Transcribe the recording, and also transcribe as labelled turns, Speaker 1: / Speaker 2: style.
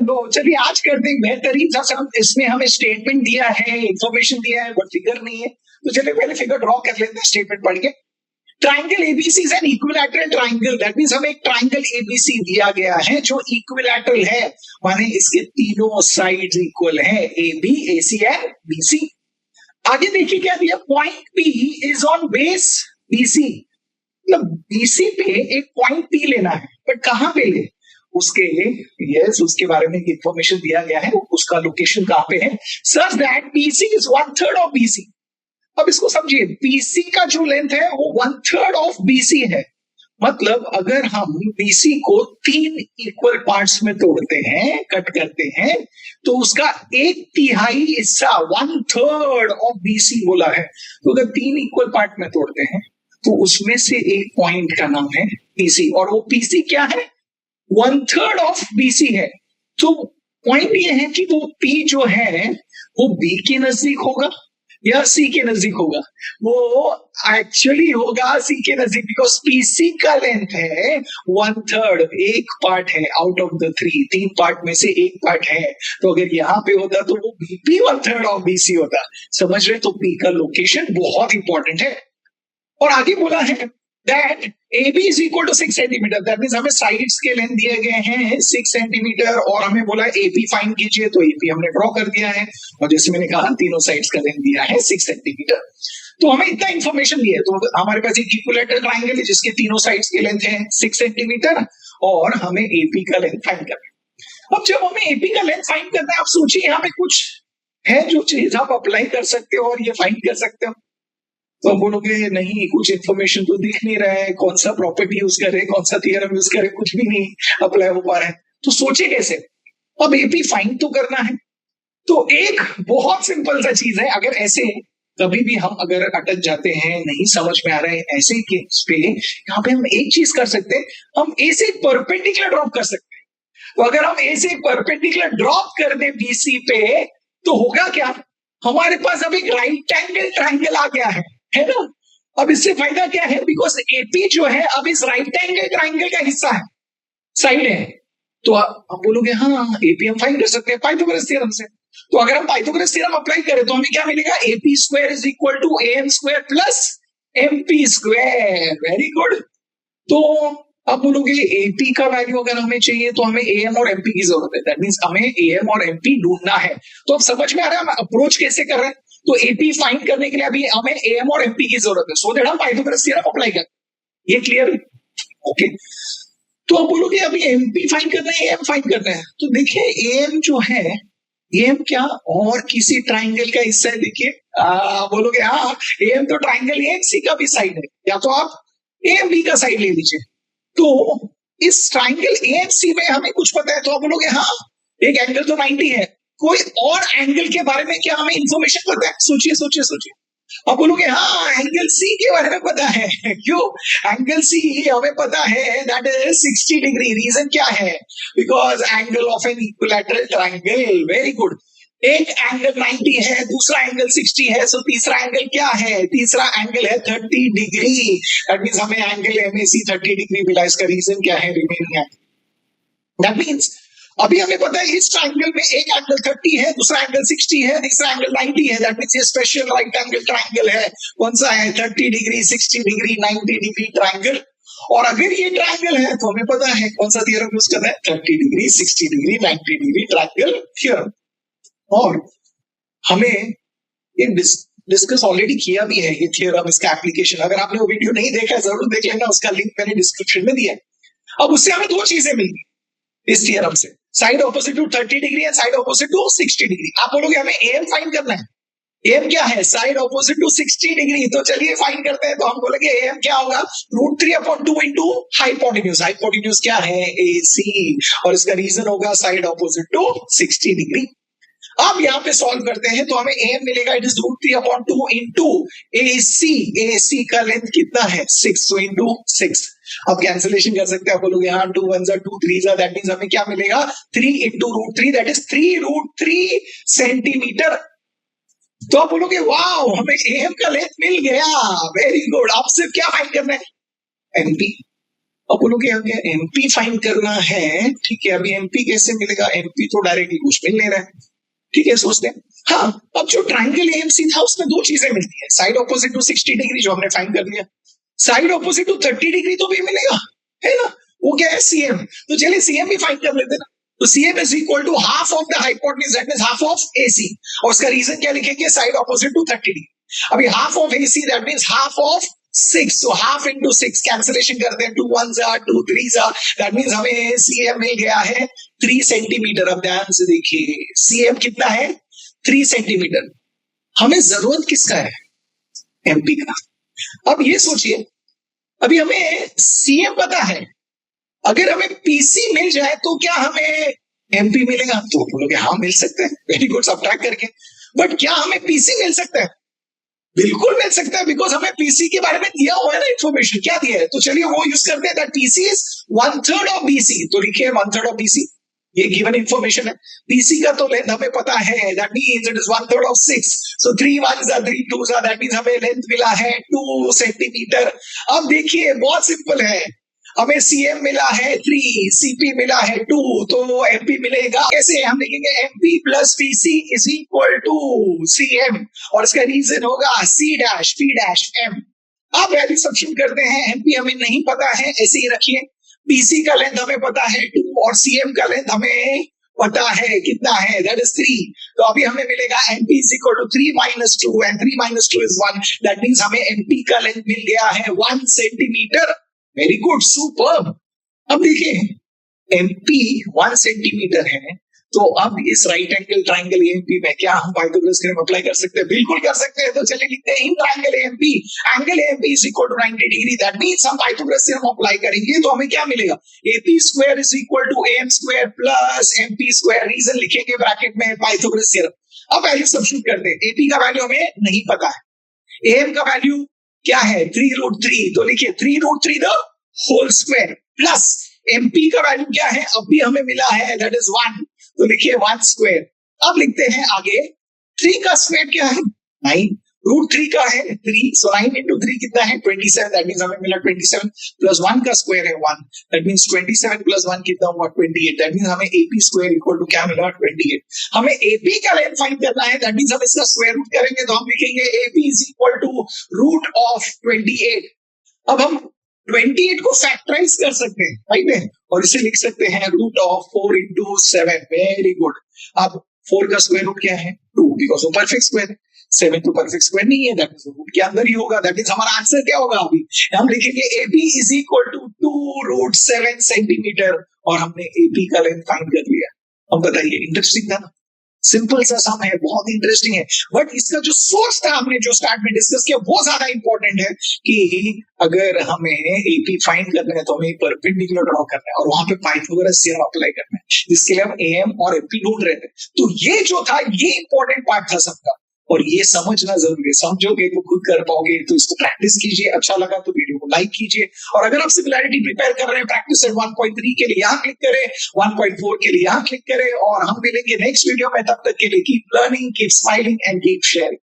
Speaker 1: लो चलिए आज करते हैं बेहतरीन सा सम। इसमें हमें स्टेटमेंट दिया है, इंफॉर्मेशन दिया है, बट फिगर नहीं है। तो चलिए पहले फिगर ड्रॉ कर लेते हैं स्टेटमेंट पढ़ के। Triangle ABC is an equilateral triangle, that means हमें एक ट्राइंगल एबीसी दिया गया है जो इक्विलैटरल है, माने इसके तीनों साइड्स इक्वल है, A B A C and B C. आगे देखिए क्या दिया, point P is on base BC, मतलब बीसी पे एक पॉइंट पी लेना है, बट कहां पे ले, उसके उसके बारे में इंफॉर्मेशन दिया गया है, उसका लोकेशन कहां पे है, such that PC is 1/3 of BC. अब इसको समझिए, पीसी का जो लेंथ है वो 1/3 ऑफ बीसी है। मतलब अगर हम बीसी को 3 इक्वल पार्ट्स में तोड़ते हैं, कट करते हैं, तो उसका 1/3 हिस्सा 1/3 ऑफ बीसी बोला है। तो अगर 3 इक्वल पार्ट में तोड़ते हैं तो उसमें से एक पॉइंट का नाम है पीसी, और वो पीसी क्या है, 1/3 ऑफ बीसी है। तो पॉइंट ये है कि वो पी जो है वो बी के नजदीक होगा या सी के नजदीक होगा, वो एक्चुअली होगा सी के नजदीक, बिकॉज पीसी का लेंथ है 1/3, एक पार्ट है आउट ऑफ द 3 पार्ट में से एक पार्ट है। तो अगर यहां पे होता तो वो भी 1/3 ऑफ बीसी होता। समझ रहे, तो पी का लोकेशन बहुत इंपॉर्टेंट है। और आगे बोला है that AB is equal to 6 centimetre, that means हमें साइड्स के लेंथ दिए गए हैं 6 सेंटीमीटर, और हमें बोला AP फाइंड कीजिए, तो AP हमने ड्रॉ कर दिया है, और जैसे मैंने कहा तीनों साइड्स का लेंथ दिया है 6 सेंटीमीटर। तो हमें इतना इंफॉर्मेशन दिया है, तो हमारे पास एक इक्विलैटरल ट्राइंगल है जिसके तीनों साइड्स के लेंथ है 6 सेंटीमीटर, और हमें AP का लेंथ फाइंड करना है। अब जब हमें AP का लेंथ फाइंड करना है, आप सोचिए यहाँ पे कुछ है जो चीज आप अप्लाई कर सकते हो और ये फाइंड कर सकते हो। तो हम बोलोगे नहीं, कुछ इन्फॉर्मेशन तो दिख नहीं रहा है, कौन सा प्रॉपर्टी यूज करे, कौन सा थियरम यूज करे, कुछ भी नहीं अप्लाई हो पा रहा है। तो सोचिए कैसे। अब एपी फाइंड तो करना है, तो एक बहुत सिंपल सा चीज है, अगर ऐसे कभी भी हम अगर अटक जाते हैं, नहीं समझ में आ रहा है, ऐसे केस पे यहाँ पे हम एक चीज कर सकते हैं, हम ए से परपेंडिकुलर ड्रॉप कर सकते हैं। तो अगर हम ए से परपेंडिकुलर ड्रॉप कर दें बीसी पे, तो होगा क्या, हमारे पास अब एक राइट एंगल ट्राइंगल आ गया है ना। अब इससे फायदा क्या है, बिकॉज एपी जो है अब इस राइट एंगल ट्राइंगल का हिस्सा है, साइड है। तो आप बोलोगे हाँ एपी हम फाइंड कर सकते हैं पाइथागोरस थ्योरम से। तो अगर हम पाइथागोरस थ्योरम अप्लाई करें तो हमें क्या मिलेगा, AP square is equal to AM square plus MP square. Very good. तो अब बोलोगे AP का वैल्यू अगर हमें चाहिए तो हमें AM और MP की जरूरत है, दैट मींस हमें AM और MP ढूंढना है। तो अब समझ में आ रहा है हम अप्रोच कैसे कर रहे हैं। तो AP फाइंड करने के लिए अभी हमें AM और MP की जरूरत है, सो दैट हम पाइथागोरस थ्योरम अप्लाई करें। ये क्लियर है? ओके। तो आप बोलोगे अभी MP फाइंड करना है, AM फाइंड करना है। तो देखिए AM जो है, AM क्या और किसी ट्राइंगल का हिस्सा है। देखिए बोलोगे हाँ AM तो ट्राइंगल AMC का भी साइड है, या तो आप AMB का साइड ले लीजिए। तो इस ट्राइंगल AMC में हमें कुछ पता है, तो आप बोलोगे हाँ एक एंगल तो 90 है, कोई और एंगल के बारे में क्या हमें इंफॉर्मेशन पता है? सोचिए सोचिए सोचिए। आप बोलोगे हाँ एंगल C के बारे में पता है। क्यों? एंगल C हमें पता है दैट इज 60 डिग्री। रीजन क्या है? Because angle of an equilateral triangle. Very good. एक एंगल 90 है, दूसरा एंगल 60 है, सो तीसरा एंगल क्या है? तीसरा एंगल है 30 डिग्री। दैट मींस हमें एंगल MAC 30 डिग्री मिला। इसका रीजन क्या है? Remaining angle. दैट मींस अभी हमें पता है इस ट्राइंगल में एक एंगल 30 है, दूसरा एंगल 60 है, तीसरा एंगल 90 है। दैट मींस ये स्पेशल राइट एंगल ट्राइंगल है। कौन सा है? 30 डिग्री, 60 डिग्री, 90 डिग्री ट्राइंगल। और अगर ये ट्राइंगल है तो हमें पता है कौन सा थ्योरम यूज करना है, 30 degree, 60 degree, 90 degree triangle theorem. और हमें ये डिस्कस ऑलरेडी किया भी है ये थ्योरम, इसका एप्लीकेशन। अगर आपने वो वीडियो नहीं देखा है जरूर देख लेना, उसका लिंक मैंने डिस्क्रिप्शन में दिया है। अब उससे हमें दो चीजें मिली इस थ्योरम से, side opposite to 30 degree and side opposite to 60 degree. आप बोलोगे हमें AM फाइंड करना है। AM क्या है? Side opposite to 60 degree. तो चलिए फाइंड करते हैं। तो हम बोलेंगे AM क्या होगा, √3/2 इंटू हाइपोटेन्यूज। हाइपोटेन्यूज क्या है? AC। और इसका रीजन होगा साइड ऑपोजिट टू 60 डिग्री। अब यहाँ पे सॉल्व करते हैं तो हमें AM मिलेगा, it is √3/2 into AC। AC का लेंथ कितना है? 6, so इंटू 6। अब कैंसिलेशन कर सकते हैं। आप बोलोगे हाँ 2 1 2 3, दैट मींस हमें क्या मिलेगा, 3 इंटू √3, दैट इज 3√3 सेंटीमीटर। तो आप बोलोगे वाओ हमें AM का लेंथ मिल गया। Very good. अब सिर्फ क्या फाइंड करना है? MP। अब बोलोगे हमें एमपी फाइंड करना है, ठीक है, अभी एमपी कैसे मिलेगा, एमपी तो डायरेक्टली कुछ मिल नहीं रहा है, ठीक है, सोचते हैं। हाँ, अब जो ट्राइंगल एएमसी था उसमें दो चीजें मिलती है, साइड ऑपोजिट टू 60 डिग्री जो हमने फाइंड कर लिया, साइड ऑपोजिट टू 30 डिग्री तो भी मिलेगा, है ना, वो क्या है, सीएम। तो चलिए सीएम भी फाइंड कर लेते ना। तो CM is equal to half of the hypotenuse, that means half of AC, और उसका रीजन क्या लिखेंगे, साइड ऑपोजिट टू 30 डिग्री। अभी half of AC that means half of 6, so half into 6 cancellation करते हैं, 2 1s are 2 3s are, that means हमें CM मिल गया है 3 सेंटीमीटर। अब ध्यान से देखिए सीएम कितना है, 3 सेंटीमीटर। हमें जरूरत किसका है, एमपी का। अब ये सोचिए, अभी हमें सीएम पता है, अगर हमें पीसी मिल जाए तो क्या हमें एमपी मिलेगा, तो बोलोगे हाँ मिल सकते हैं, वेरी गुड, सब्ट्रैक्ट करके। बट क्या हमें पीसी मिल सकता है, बिल्कुल मिल सकता है, बिकॉज हमें पीसी के बारे में दिया हुआ है ना इन्फॉर्मेशन, क्या दिया है, तो चलिए वो यूज करते हैं, that PC is 1/3 of BC, तो लिखिए 1/3 ऑफ बीसी, ये गिवन इंफॉर्मेशन है। पीसी का तो लेंथ हमें पता है, that means it is 1/3 of 6, so 3 1s are 3 2s are, that means हमें लेंथ मिला है 2 सेंटीमीटर। अब देखिए बहुत सिंपल है, हमें सीएम मिला है 3, सीपी मिला है 2, तो एमपी मिलेगा कैसे, हम लिखेंगे MP plus PC is equal to CM, और इसका रीजन होगा C dash P dash M. अब वैल्यू सब्स्टिट्यूट करते हैं, एमपी हमें नहीं पता है, ऐसे ही रखिए, पीसी का लेंथ हमें पता है 2, और सीएम का लेंथ हमें पता है कितना है, दैट इज 3। तो अभी हमें मिलेगा MP is equal to 3 minus 2, and 3 minus 2 is 1, that means हमें एमपी का लेंथ मिल गया है 1 सेंटीमीटर। Very good, superb. अब देखिए एमपी 1 सेंटीमीटर है, तो अब इस राइट एंगल ट्राइंगल एएमपी में क्या हम पाइथागोरस थ्योरम अप्लाई कर सकते हैं, बिल्कुल कर सकते हैं। तो चलिए लिखते हैं in triangle AMP, angle AMP is equal to 90 degree, that means हम पाइथागोरस थ्योरम अप्लाई करेंगे तो हमें क्या मिलेगा, AP square is equal to AM square plus MP square, reason लिखेंगे ब्रैकेट में पाइथागोरस थ्योरम। अब वैल्यू सब्स्टिट्यूट करते हैं, एपी का वैल्यू हमें नहीं पता है, एएम का वैल्यू क्या है 3√3, तो लिखिए 3√3 the whole square, plus MP का वैल्यू क्या है, अब भी हमें मिला है, दैट इज 1, तो लिखिए 1 स्क्वायर। अब लिखते हैं आगे, 3 का स्क्वायर क्या है 9, √3 का है 3, सो 9 into 3 कितना है 27, दैट मींस हमें मिला 27, प्लस 1 का स्क्वायर है 1, दैट मींस 27 प्लस 1 कितना हुआ 28, दैट मींस हमें एपी स्क्वायर इक्वल टू क्या मिला 28। हमें एपी का लेंथ फाइंड करना है, दैट मींस हम इसका स्क्वायर रूट करेंगे, तो हम लिखेंगे AP is equal to root of 28। अब हम 28 को फैक्टराइज कर सकते हैं, राइट है, और इसे लिख सकते हैं root of 4 into 7, very good. अब 4 का स्क्वायर रूट क्या है 2, बिकॉज वो परफेक्ट स्क्वायर है, 7 तो परफेक्ट स्क्वायर नहीं है, दैट मींस रूट के अंदर ही होगा, दैट मींस हमारा आंसर क्या होगा, अभी हम लिखेंगे AP is equal to 2√7 centimetre, और हमने एपी का लेंथ फाइंड कर लिया। अब बताइए, इंटरेस्टिंग था ना, सिंपल सा सम है, बहुत इंटरेस्टिंग है, बट इसका जो सोर्स था हमने जो स्टार्ट में डिस्कस किया वो ज्यादा इंपॉर्टेंट है, कि अगर हमें एपी फाइंड करना है तो हमें परपेंडिकुलर ड्रॉ करना है, और वहां पे पाइथागोरस थ्योरम अप्लाई करना है, जिसके लिए हम एएम और एपी ढूंढ रहे थे। तो ये जो था ये इंपॉर्टेंट पार्ट था सबका, और ये समझना जरूरी है, समझोगे तो खुद कर पाओगे। तो इसको प्रैक्टिस कीजिए, अच्छा लगा तो वीडियो को लाइक कीजिए, और अगर आप सिमिलैरिटी प्रिपेयर कर रहे हैं प्रैक्टिस सेट 1.3 के लिए यहाँ क्लिक करें, 1.4 के लिए यहाँ क्लिक करें, और हम मिलेंगे नेक्स्ट वीडियो में। तब तक के लिए keep learning, keep smiling and keep sharing.